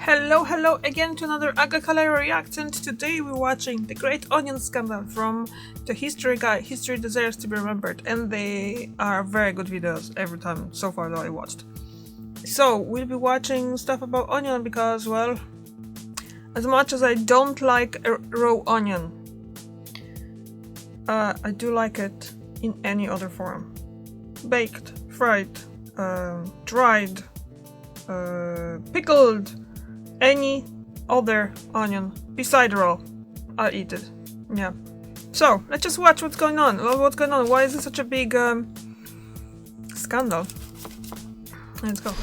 Hello again to another Agakale reaction. Today we're watching The Great Onion Scandal from the History Guy, History Deserves to be Remembered, and they are very good videos every time so far that I watched. So we'll be watching stuff about onion because, well, as much as I don't like a raw onion, I do like it in any other form. Baked, fried, dried, pickled, any other onion beside raw, I'll eat it. Yeah. So let's just watch what's going on. What's going on? Why is it such a big scandal? Let's go.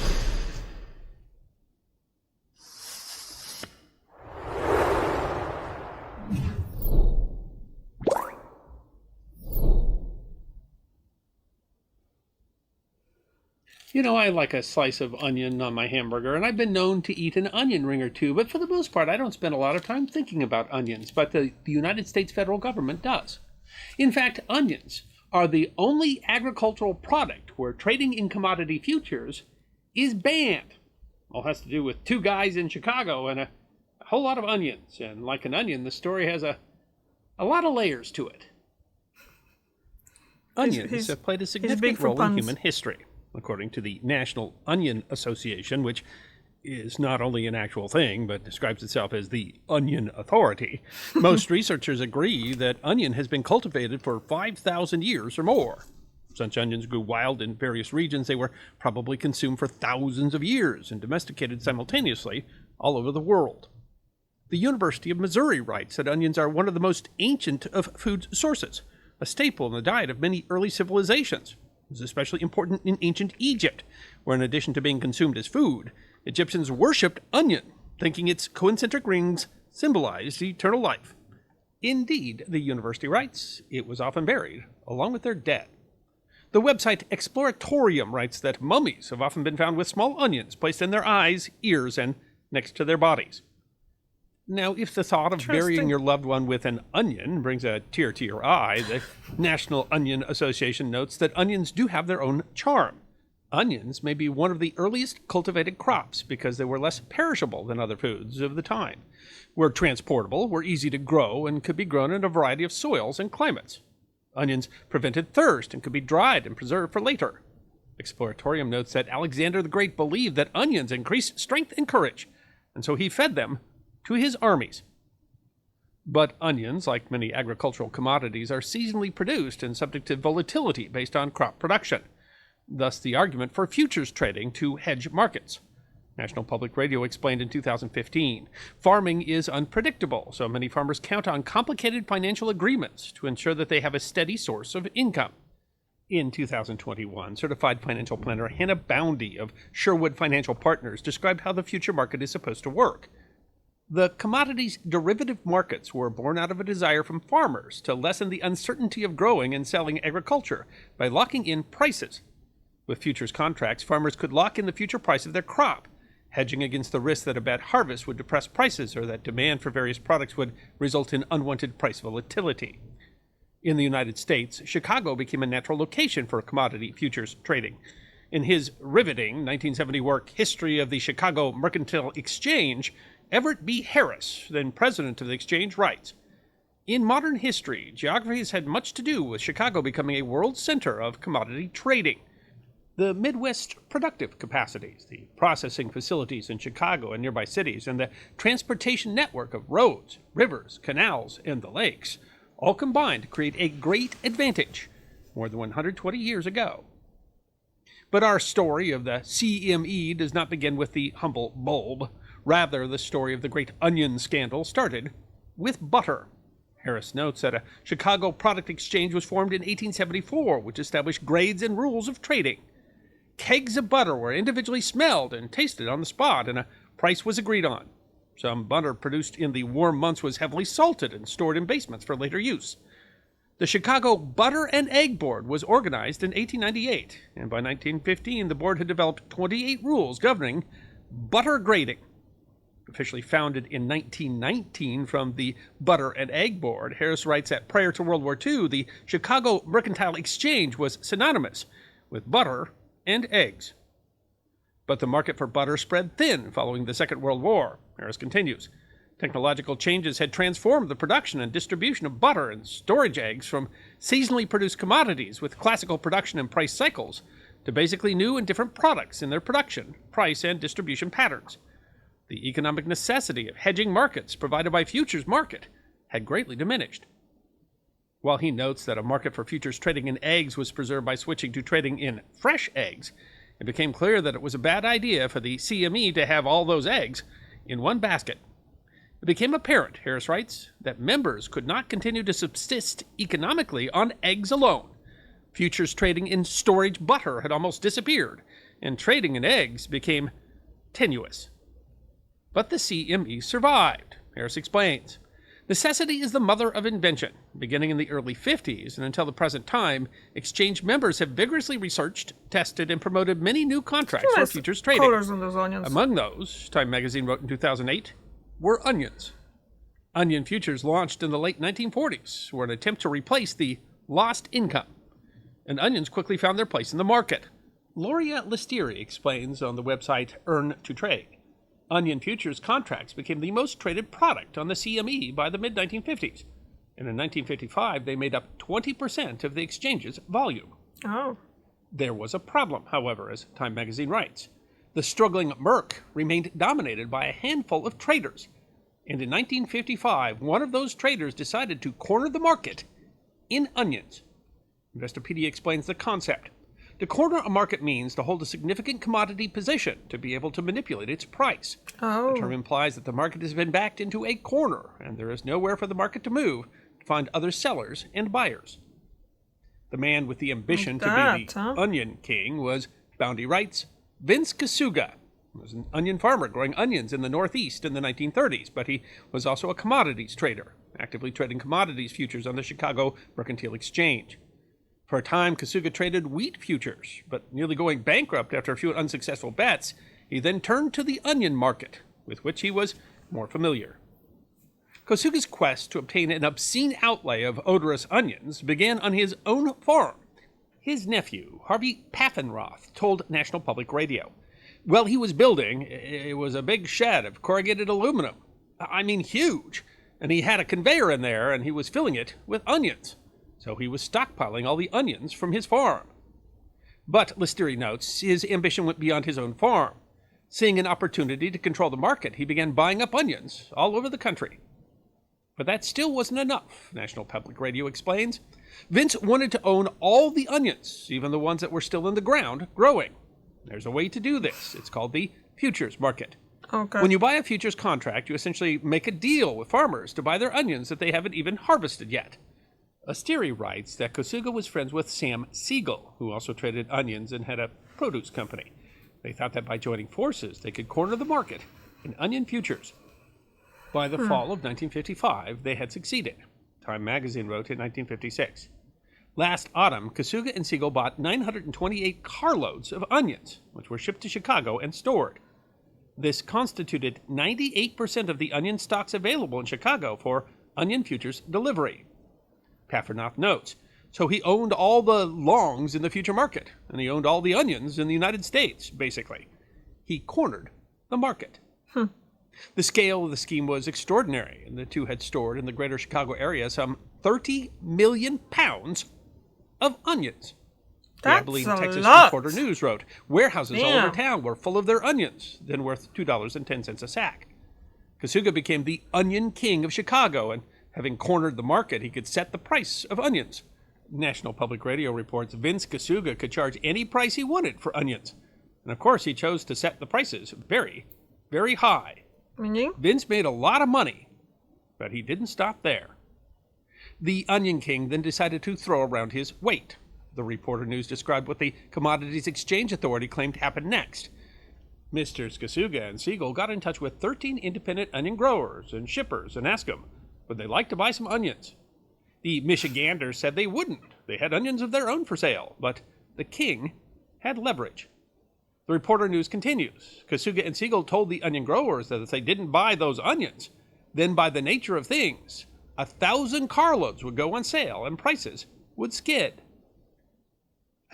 You know, I like a slice of onion on my hamburger, and I've been known to eat an onion ring or two, but for the most part, I don't spend a lot of time thinking about onions, but the United States federal government does. In fact, onions are the only agricultural product where trading in commodity futures is banned. All has to do with two guys in Chicago and a whole lot of onions, and like an onion, the story has a lot of layers to it. Onions have played a significant role in human history. According to the National Onion Association, which is not only an actual thing, but describes itself as the Onion Authority, most researchers agree that onion has been cultivated for 5,000 years or more. Since onions grew wild in various regions, they were probably consumed for thousands of years and domesticated simultaneously all over the world. The University of Missouri writes that onions are one of the most ancient of food sources, a staple in the diet of many early civilizations. It was especially important in ancient Egypt, where in addition to being consumed as food, Egyptians worshipped onion, thinking its concentric rings symbolized eternal life. Indeed, the university writes, it was often buried along with their dead. The website Exploratorium writes that mummies have often been found with small onions placed in their eyes, ears, and next to their bodies. Now, if the thought of burying your loved one with an onion brings a tear to your eye, the National Onion Association notes that onions do have their own charm. Onions may be one of the earliest cultivated crops because they were less perishable than other foods of the time, were transportable, were easy to grow, and could be grown in a variety of soils and climates. Onions prevented thirst and could be dried and preserved for later. Exploratorium notes that Alexander the Great believed that onions increased strength and courage, and so he fed them to his armies. But onions, like many agricultural commodities, are seasonally produced and subject to volatility based on crop production. Thus the argument for futures trading to hedge markets. National Public Radio explained in 2015, farming is unpredictable, so many farmers count on complicated financial agreements to ensure that they have a steady source of income. In 2021, certified financial planner Hannah Boundy of Sherwood Financial Partners described how the future market is supposed to work. The commodities derivative markets were born out of a desire from farmers to lessen the uncertainty of growing and selling agriculture by locking in prices. With futures contracts, farmers could lock in the future price of their crop, hedging against the risk that a bad harvest would depress prices or that demand for various products would result in unwanted price volatility. In the United States, Chicago became a natural location for commodity futures trading. In his riveting 1970 work, History of the Chicago Mercantile Exchange, Everett B. Harris, then president of the exchange, writes, in modern history, geography has had much to do with Chicago becoming a world center of commodity trading. The Midwest productive capacities, the processing facilities in Chicago and nearby cities, and the transportation network of roads, rivers, canals, and the lakes all combined to create a great advantage more than 120 years ago. But our story of the CME does not begin with the humble bulb. Rather, the story of the Great Onion Scandal started with butter. Harris notes that a Chicago Product Exchange was formed in 1874, which established grades and rules of trading. Kegs of butter were individually smelled and tasted on the spot, and a price was agreed on. Some butter produced in the warm months was heavily salted and stored in basements for later use. The Chicago Butter and Egg Board was organized in 1898, and by 1915 the board had developed 28 rules governing butter grading. Officially founded in 1919 from the Butter and Egg Board, Harris writes that prior to World War II, the Chicago Mercantile Exchange was synonymous with butter and eggs. But the market for butter spread thin following the Second World War. Harris continues. Technological changes had transformed the production and distribution of butter and storage eggs from seasonally produced commodities with classical production and price cycles to basically new and different products in their production, price, and distribution patterns. The economic necessity of hedging markets provided by futures market had greatly diminished. While he notes that a market for futures trading in eggs was preserved by switching to trading in fresh eggs, it became clear that it was a bad idea for the CME to have all those eggs in one basket. It became apparent, Harris writes, that members could not continue to subsist economically on eggs alone. Futures trading in storage butter had almost disappeared, and trading in eggs became tenuous. But the CME survived, Harris explains. Necessity is the mother of invention. Beginning in the early 50s and until the present time, exchange members have vigorously researched, tested, and promoted many new contracts for futures trading. Colors on those onions. Among those, Time magazine wrote in 2008, were onions. Onion futures launched in the late 1940s were an attempt to replace the lost income, and onions quickly found their place in the market. Gloria Listieri explains on the website Earn to Trade. Onion futures contracts became the most traded product on the CME by the mid-1950s, and in 1955 they made up 20% of the exchange's volume. Oh. There was a problem, however, as Time magazine writes. The struggling Merck remained dominated by a handful of traders, and in 1955 one of those traders decided to corner the market in onions. Investopedia explains the concept. To corner a market means to hold a significant commodity position to be able to manipulate its price. Oh. The term implies that the market has been backed into a corner, and there is nowhere for the market to move to find other sellers and buyers. The man with the ambition to be the Onion King was, Bounty writes, Vince Kasuga. He was an onion farmer growing onions in the Northeast in the 1930s, but he was also a commodities trader, actively trading commodities futures on the Chicago Mercantile Exchange. For a time, Kasuga traded wheat futures, but nearly going bankrupt after a few unsuccessful bets, he then turned to the onion market, with which he was more familiar. Kasuga's quest to obtain an obscene outlay of odorous onions began on his own farm. His nephew, Harvey Paffenroth, told National Public Radio. Well, he was building, it was a big shed of corrugated aluminum. I mean huge. And he had a conveyor in there, and he was filling it with onions. So he was stockpiling all the onions from his farm. But, Listieri notes, his ambition went beyond his own farm. Seeing an opportunity to control the market, he began buying up onions all over the country. But that still wasn't enough, National Public Radio explains. Vince wanted to own all the onions, even the ones that were still in the ground, growing. There's a way to do this. It's called the futures market. Okay. When you buy a futures contract, you essentially make a deal with farmers to buy their onions that they haven't even harvested yet. Listieri writes that Kasuga was friends with Sam Siegel, who also traded onions and had a produce company. They thought that by joining forces, they could corner the market in onion futures. By the fall of 1955, they had succeeded. Time magazine wrote in 1956. Last autumn, Kasuga and Siegel bought 928 carloads of onions, which were shipped to Chicago and stored. This constituted 98% of the onion stocks available in Chicago for onion futures delivery. Paffenroth notes, so he owned all the longs in the future market, and he owned all the onions in the United States, basically. He cornered the market. The scale of the scheme was extraordinary, and the two had stored in the greater Chicago area some 30 million pounds of onions. That's the Abilene, a Texas lot. Reporter News wrote, warehouses all over town were full of their onions, then worth $2.10 a sack. Kasuga became the Onion King of Chicago, and having cornered the market, he could set the price of onions. National Public Radio reports Vince Kasuga could charge any price he wanted for onions. And of course, he chose to set the prices very, very high. Meaning? Vince made a lot of money, but he didn't stop there. The Onion King then decided to throw around his weight. The Reporter News described what the Commodities Exchange Authority claimed happened next. Mr. Kasuga and Siegel got in touch with 13 independent onion growers and shippers and asked them, would they like to buy some onions? The Michiganders said they wouldn't. They had onions of their own for sale, but the king had leverage. The Reporter News continues. Kasuga and Siegel told the onion growers that if they didn't buy those onions, then by the nature of things, 1,000 carloads would go on sale and prices would skid.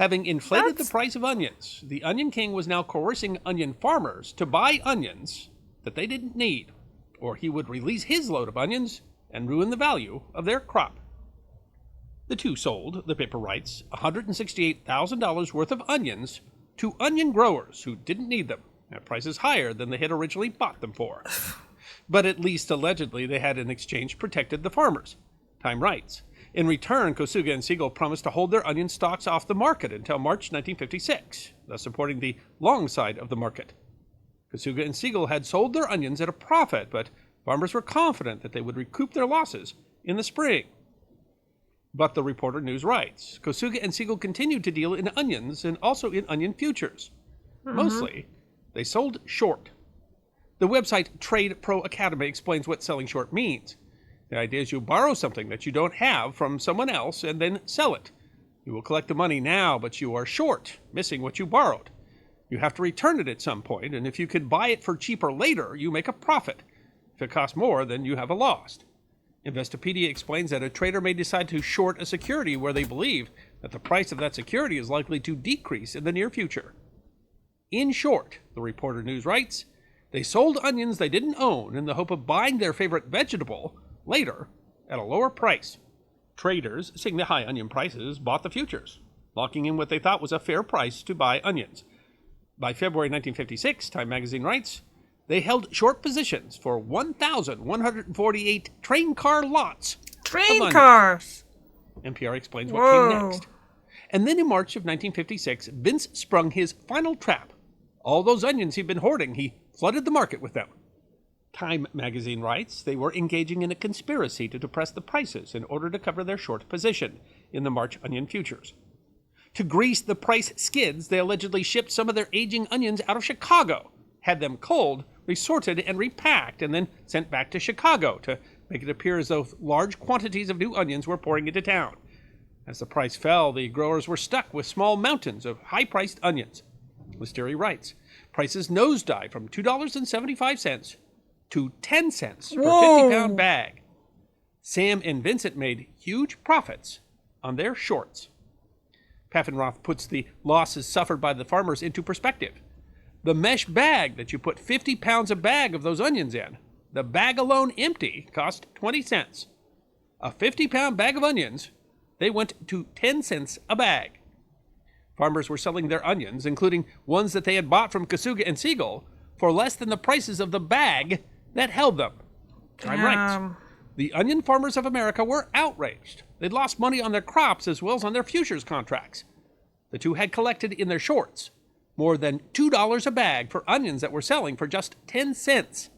Having inflated the price of onions, the Onion King was now coercing onion farmers to buy onions that they didn't need, or he would release his load of onions and ruin the value of their crop. The two sold, the paper writes, $168,000 worth of onions to onion growers who didn't need them, at prices higher than they had originally bought them for. But at least allegedly they had in exchange protected the farmers. Time writes, in return, Kosuga and Siegel promised to hold their onion stocks off the market until March 1956, thus supporting the long side of the market. Kosuga and Siegel had sold their onions at a profit, but farmers were confident that they would recoup their losses in the spring. But the Reporter News writes, Kosuga and Siegel continued to deal in onions and also in onion futures. Mostly, they sold short. The website Trade Pro Academy explains what selling short means. The idea is you borrow something that you don't have from someone else and then sell it. You will collect the money now, but you are short, missing what you borrowed. You have to return it at some point, and if you can buy it for cheaper later, you make a profit. If it costs more, then you have a loss. Investopedia explains that a trader may decide to short a security where they believe that the price of that security is likely to decrease in the near future. In short, the Reporter News writes, they sold onions they didn't own in the hope of buying their favorite vegetable later at a lower price. Traders, seeing the high onion prices, bought the futures, locking in what they thought was a fair price to buy onions. By February 1956, Time magazine writes, they held short positions for 1,148 train car lots. Train cars! NPR explains what came next. And then in March of 1956, Vince sprung his final trap. All those onions he'd been hoarding, he flooded the market with them. Time magazine writes they were engaging in a conspiracy to depress the prices in order to cover their short position in the March onion futures. To grease the price skids, they allegedly shipped some of their aging onions out of Chicago, had them culled, resorted, and repacked, and then sent back to Chicago to make it appear as though large quantities of new onions were pouring into town. As the price fell, the growers were stuck with small mountains of high-priced onions. Listeri writes, prices nosedived from $2.75 to 10 cents per 50-pound bag. Sam and Vincent made huge profits on their shorts. Paffenroth puts the losses suffered by the farmers into perspective. The mesh bag that you put 50 pounds a bag of those onions in, the bag alone empty, cost 20 cents. A 50-pound bag of onions, they went to 10 cents a bag. Farmers were selling their onions, including ones that they had bought from Kosuga and Siegel, for less than the prices of the bag that held them. Time writes, the onion farmers of America were outraged. They'd lost money on their crops as well as on their futures contracts. The two had collected in their shorts more than $2 a bag for onions that were selling for just 10 cents.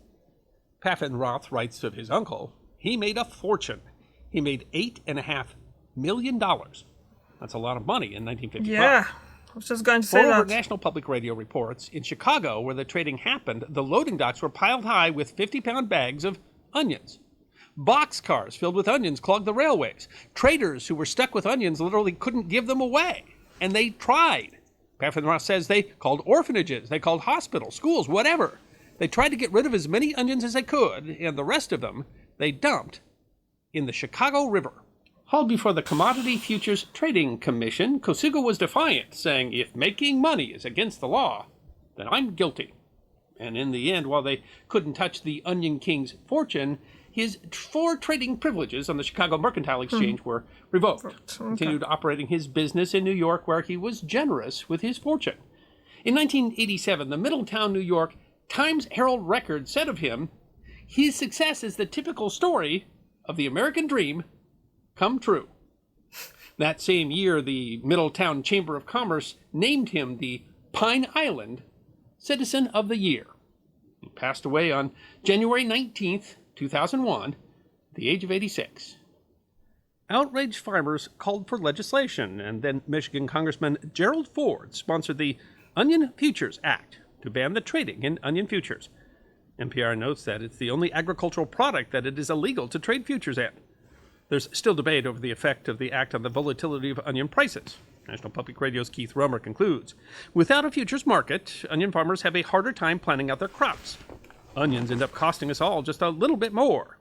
Paffenroth writes of his uncle, he made a fortune. He made $8.5 million. That's a lot of money in 1955. Yeah, I was just going to say that. National Public Radio reports, in Chicago, where the trading happened, the loading docks were piled high with 50-pound bags of onions. Boxcars filled with onions clogged the railways. Traders who were stuck with onions literally couldn't give them away, and they tried. Paffenroth says they called orphanages, they called hospitals, schools, whatever. They tried to get rid of as many onions as they could, and the rest of them they dumped in the Chicago River. Hauled before the Commodity Futures Trading Commission, Kosuga was defiant, saying, if making money is against the law, then I'm guilty. And in the end, while they couldn't touch the Onion King's fortune, his 4 trading privileges on the Chicago Mercantile Exchange were revoked. Continued operating his business in New York, where he was generous with his fortune. In 1987, the Middletown, New York Times Herald Record said of him, his success is the typical story of the American dream come true. That same year, the Middletown Chamber of Commerce named him the Pine Island Citizen of the Year. He passed away on January 19th, 2001, at the age of 86. Outraged farmers called for legislation, and then Michigan Congressman Gerald Ford sponsored the Onion Futures Act to ban the trading in onion futures. NPR notes that it's the only agricultural product that it is illegal to trade futures in. There's still debate over the effect of the act on the volatility of onion prices. National Public Radio's Keith Romer concludes, without a futures market, onion farmers have a harder time planning out their crops. Onions end up costing us all just a little bit more.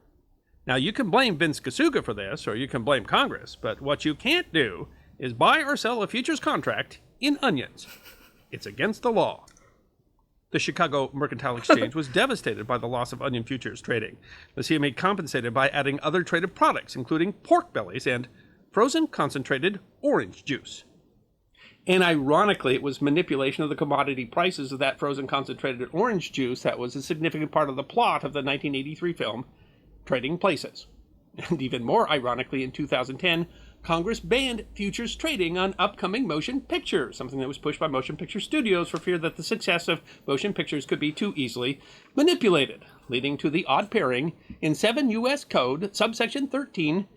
Now, you can blame Vince Kosuga for this, or you can blame Congress, but what you can't do is buy or sell a futures contract in onions. It's against the law. The Chicago Mercantile Exchange was devastated by the loss of onion futures trading. The CME compensated by adding other traded products, including pork bellies and frozen concentrated orange juice. And ironically, it was manipulation of the commodity prices of that frozen concentrated orange juice that was a significant part of the plot of the 1983 film Trading Places. And even more ironically, in 2010, Congress banned futures trading on upcoming motion pictures, something that was pushed by motion picture studios for fear that the success of motion pictures could be too easily manipulated, leading to the odd pairing in 7 U.S. Code subsection 13-1.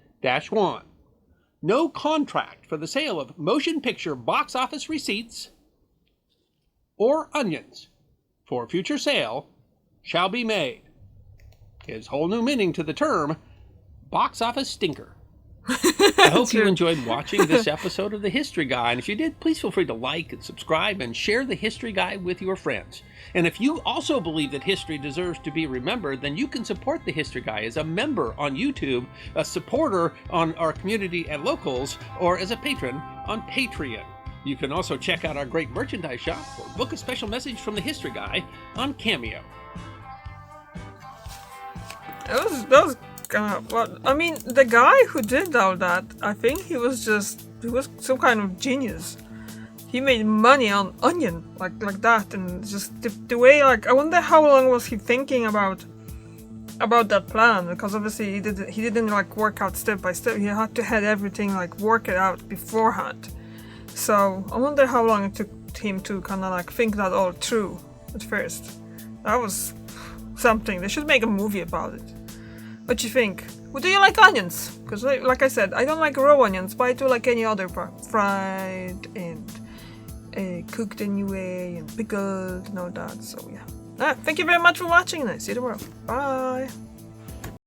No contract for the sale of motion picture box office receipts or onions for future sale shall be made. His whole new meaning to the term box office stinker. I hope you enjoyed watching this episode of The History Guy, and if you did, please feel free to like and subscribe and share The History Guy with your friends. And if you also believe that history deserves to be remembered, then you can support The History Guy as a member on YouTube, a supporter on our community and locals, or as a patron on Patreon. You can also check out our great merchandise shop or book a special message from The History Guy on Cameo. That was well, I mean, the guy who did all that, I think he was some kind of genius. He made money on onion, like that, and just the way, like, I wonder how long was he thinking about that plan, because obviously he didn't like work out step by step. He had to have everything like work it out beforehand. So I wonder how long it took him to kind of like think that all through at first. That was something. They should make a movie about it. What do you think? Well, do you like onions? Because like I said, I don't like raw onions, but I do like any other part. Fried and cooked anyway, and pickled and all that. So yeah. Thank you very much for watching, and I see you tomorrow. Bye.